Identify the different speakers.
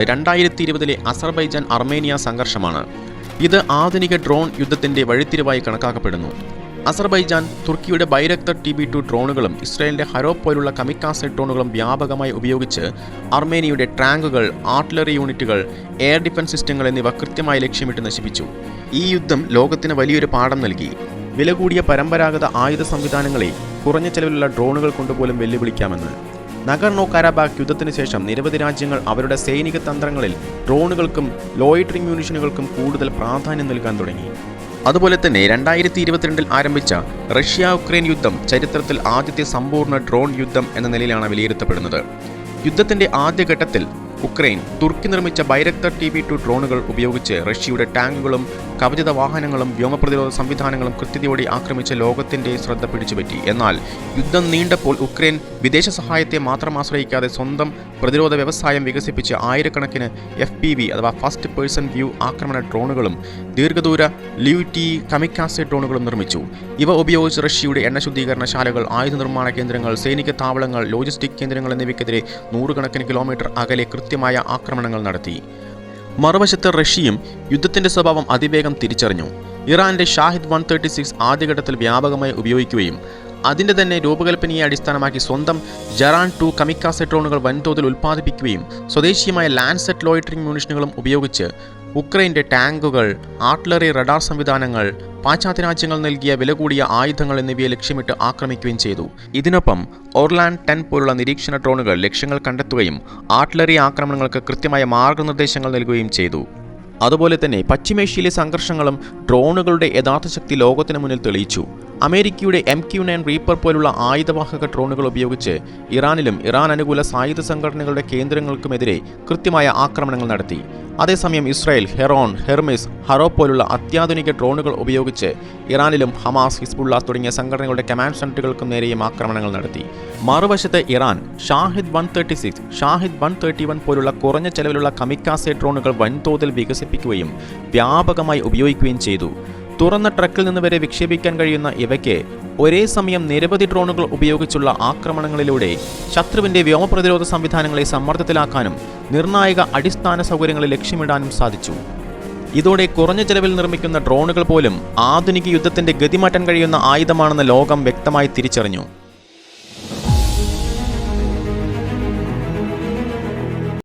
Speaker 1: 2020 Azerbaijan Armenia സംഘർഷമാണ്. ഇത് ആധുനിക drone യുദ്ധത്തിന്റെ വഴിത്തിരിവായി കണക്കാക്കപ്പെടുന്നു. അസർബൈജാൻ തുർക്കിയുടെ ബൈരക്തർ TB2 ഡ്രോണുകളും ഇസ്രായേലിന്റെ ഹരോപ്പ് പോലുള്ള കമിക്കാസെ ഡ്രോണുകളും വ്യാപകമായി ഉപയോഗിച്ച് അർമേനിയയുടെ ടാങ്കുകൾ, ആർട്ടിലറി യൂണിറ്റുകൾ, എയർ ഡിഫൻസ് സിസ്റ്റങ്ങൾ എന്നിവ കൃത്യമായി ലക്ഷ്യമിട്ട് നശിപ്പിച്ചു. ഈ യുദ്ധം ലോകത്തിന് വലിയൊരു പാഠം നൽകി. വില കൂടിയ പരമ്പരാഗത ആയുധ സംവിധാനങ്ങളെ കുറഞ്ഞ ചെലവിലുള്ള ഡ്രോണുകൾ കൊണ്ടുപോലും വെല്ലുവിളിക്കാമെന്ന്. നഗർണോ കരാബാഖ് യുദ്ധത്തിന് ശേഷം നിരവധി രാജ്യങ്ങൾ അവരുടെ സൈനിക തന്ത്രങ്ങളിൽ ഡ്രോണുകൾക്കും ലോയിറ്ററിംഗ് മ്യൂണിഷനുകൾക്കും കൂടുതൽ പ്രാധാന്യം നൽകാൻ തുടങ്ങി. അതുപോലെ തന്നെ 2022 ആരംഭിച്ച റഷ്യ-ഉക്രൈൻ യുദ്ധം ചരിത്രത്തിൽ ആദ്യത്തെ സമ്പൂർണ്ണ ഡ്രോൺ യുദ്ധം എന്ന നിലയിലാണ് വിലയിരുത്തപ്പെടുന്നത്. യുദ്ധത്തിന്റെ ആദ്യഘട്ടത്തിൽ ഉക്രൈൻ തുർക്കി നിർമ്മിച്ച ബൈരക്തർ TB2 ഡ്രോണുകൾ ഉപയോഗിച്ച് റഷ്യയുടെ ടാങ്കുകളും കവചിത വാഹനങ്ങളും വ്യോമപ്രതിരോധ സംവിധാനങ്ങളും കൃത്യതയോടെ ആക്രമിച്ച് ലോകത്തിന്റെ ശ്രദ്ധ പിടിച്ചുപറ്റി. എന്നാൽ യുദ്ധം നീണ്ടപ്പോൾ ഉക്രൈൻ വിദേശ സഹായത്തെ മാത്രം ആശ്രയിക്കാതെ സ്വന്തം പ്രതിരോധ വ്യവസായം വികസിപ്പിച്ച് ആയിരക്കണക്കിന് FPV അഥവാ ഫസ്റ്റ് പേഴ്സൺ വ്യൂ ആക്രമണ ഡ്രോണുകളും ദീർഘദൂര LUT കമിക്കാസെ ഡ്രോണുകളും നിർമ്മിച്ചു. ഇവ ഉപയോഗിച്ച് റഷ്യയുടെ എണ്ണ ശുദ്ധീകരണശാലകൾ, ആയുധ നിർമ്മാണ കേന്ദ്രങ്ങൾ, സൈനിക താവളങ്ങൾ, ലോജിസ്റ്റിക് കേന്ദ്രങ്ങൾ എന്നിവയ്ക്കെതിരെ നൂറുകണക്കിന് കിലോമീറ്റർ അകലെ കൃത്യമായ ആക്രമണങ്ങൾ നടത്തി. മറുവശത്ത് റഷ്യയും യുദ്ധത്തിന്റെ സ്വഭാവം അതിവേഗം തിരിച്ചറിഞ്ഞു. ഇറാന്റെ ഷാഹിദ് 136 ആദ്യഘട്ടത്തിൽ വ്യാപകമായി ഉപയോഗിക്കുകയും അതിന്റെ തന്നെ രൂപകൽപ്പനയെ അടിസ്ഥാനമാക്കി സ്വന്തം ജറാൻ 2 കമിക്കാസെ ഡ്രോണുകൾ വൻതോതിൽ ഉൽപ്പാദിപ്പിക്കുകയും സ്വദേശീയമായ ലാൻഡ്സെറ്റ് ലോയിറ്ററിംഗ് മ്യൂണിഷനുകളും ഉപയോഗിച്ച് ഉക്രൈൻ്റെ ടാങ്കുകൾ, ആർട്ടിലറി റഡാർ സംവിധാനങ്ങൾ, പാശ്ചാത്യ രാജ്യങ്ങൾ നൽകിയ വില കൂടിയ ആയുധങ്ങൾ എന്നിവയെ ലക്ഷ്യമിട്ട് ആക്രമിക്കുകയും ചെയ്തു. ഇതിനൊപ്പം ഓർലാൻഡ് 10 പോലുള്ള നിരീക്ഷണ ഡ്രോണുകൾ ലക്ഷ്യങ്ങൾ കണ്ടെത്തുകയും ആർട്ടിലറി ആക്രമണങ്ങൾക്ക് കൃത്യമായ മാർഗനിർദ്ദേശങ്ങൾ നൽകുകയും ചെയ്തു. അതുപോലെ തന്നെ പശ്ചിമേഷ്യയിലെ സംഘർഷങ്ങളും ഡ്രോണുകളുടെ യഥാർത്ഥ ശക്തി ലോകത്തിന് മുന്നിൽ തെളിയിച്ചു. അമേരിക്കയുടെ MQ-9 റീപ്പർ പോലുള്ള ആയുധവാഹക ഡ്രോണുകൾ ഉപയോഗിച്ച് ഇറാനിലും ഇറാൻ അനുകൂല സായുധ സംഘടനകളുടെ കേന്ദ്രങ്ങൾക്കുമെതിരെ കൃത്യമായ ആക്രമണങ്ങൾ നടത്തി. അതേസമയം ഇസ്രായേൽ ഹെറോൺ, ഹെർമിസ്, ഹറോപ്പ് പോലുള്ള അത്യാധുനിക ഡ്രോണുകൾ ഉപയോഗിച്ച് ഇറാനിലും ഹമാസ്, ഹിസ്ബുള്ള തുടങ്ങിയ സംഘടനകളുടെ കമാൻഡ് സെന്ററുകൾക്കും നേരെയും ആക്രമണങ്ങൾ നടത്തി. മറുവശത്ത് ഇറാൻ ഷാഹിദ് 136, ഷാഹിദ് 131 പോലുള്ള കുറഞ്ഞ ചെലവിലുള്ള കമിക്കാസെ ഡ്രോണുകൾ വൻതോതിൽ വികസിപ്പിക്കുകയും വ്യാപകമായി ഉപയോഗിക്കുകയും ചെയ്തു. തുറന്ന ട്രക്കിൽ നിന്ന് വരെ വിക്ഷേപിക്കാൻ കഴിയുന്ന ഇവയ്ക്ക് ഒരേ സമയം നിരവധി ഡ്രോണുകൾ ഉപയോഗിച്ചുള്ള ആക്രമണങ്ങളിലൂടെ ശത്രുവിന്റെ വ്യോമപ്രതിരോധ സംവിധാനങ്ങളെ സമ്മർദ്ദത്തിലാക്കാനും നിർണായക അടിസ്ഥാന സൗകര്യങ്ങളെ ലക്ഷ്യമിടാനും സാധിച്ചു. ഇതോടെ കുറഞ്ഞ ചെലവിൽ നിർമ്മിക്കുന്ന ഡ്രോണുകൾ പോലും ആധുനിക യുദ്ധത്തിന്റെ ഗതി മാറ്റാൻ കഴിയുന്ന ആയുധമാണെന്ന് ലോകം വ്യക്തമായി തിരിച്ചറിഞ്ഞു.